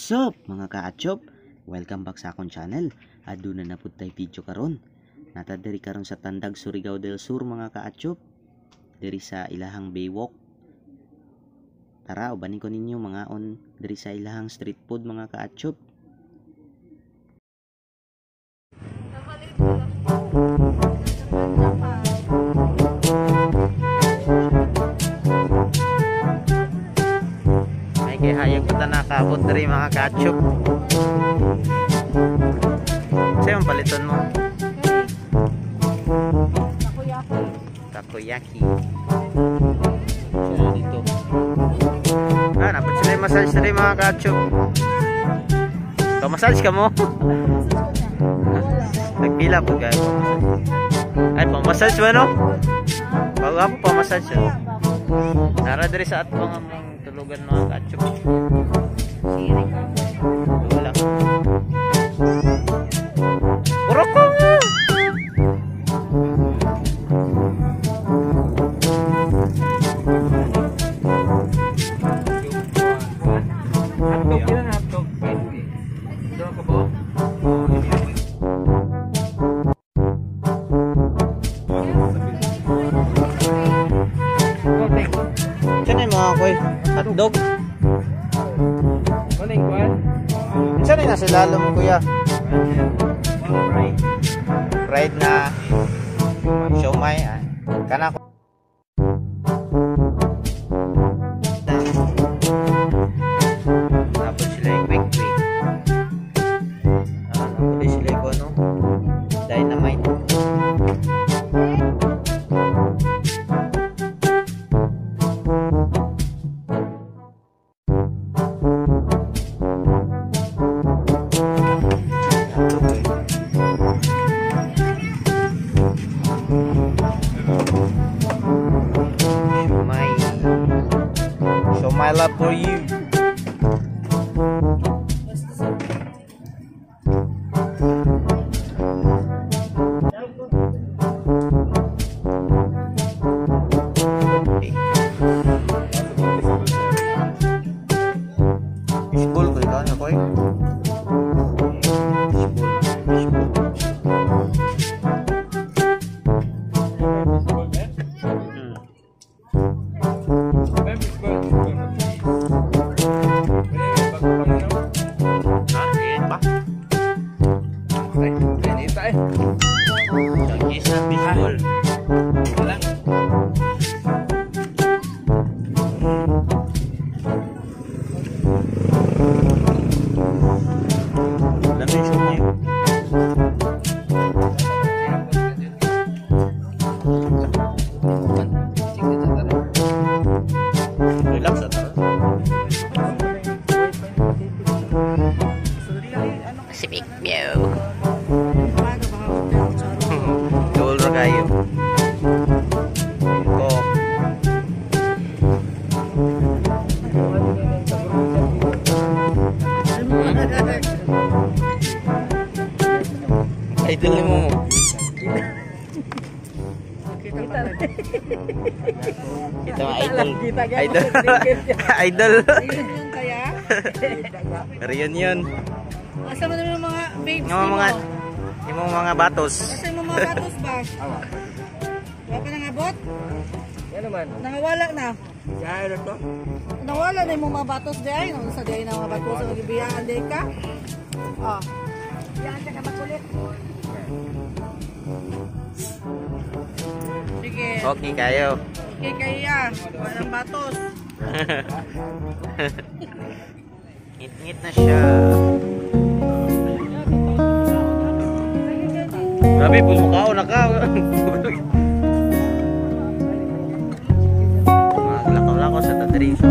What's up mga kaachop? Welcome back sa akong channel. Aduna na pud tay video karon. Natadiri karon sa Tandag, Surigao del Sur mga kaachop. Diri sa ilahang baywalk. Tara, ubanin ko ninyo mga on diri sa ilahang street food mga kaachop. Kaya hayag ko ta nakabot diri mga kaachop. Sa'yo ang paliton mo? Takoyaki. Siya dito. Napad sila yung massage diri mga kaachop. Massage ka mo? Nagpila po kayo. Ay, pamassage ba no? Bago ako pamassage. Nara diri sa atong tulugan mga kaachop. Wala. Puro ko nga! Hotdog yun, hotdog. Ito ka ba? Saan yung mga koy? Hotdog? Maling ko yan? Saan yung nasa lalong kuya? Fried na siomay. Kana ko. Tapos sila yung quick. Napuli sila yung ano? Dynamite. My love for you. Fishbowl ko ikaw niya koy. Sipik meow. Dol ra kayo. Kok. Idol mo. Kita idol. Idol. Idol. Reunion. Asa mo naman yung mga babes mo? Yung mga batos. Asa yung mga batos ba? Wala pa nangabot? Yan naman. Nangawala na? Yan na to. Nawala na yung mga batos diay. Nung sa diay na mga batos ang ibiyaan diay ka? Oh. Yan ka na makulit. Sige. Okay kayo. Okay kaya. Walang batos. Ngit-ngit na siya. Grabe, pulmukao na ka. Maglakaw-lakaw sa tadri. So,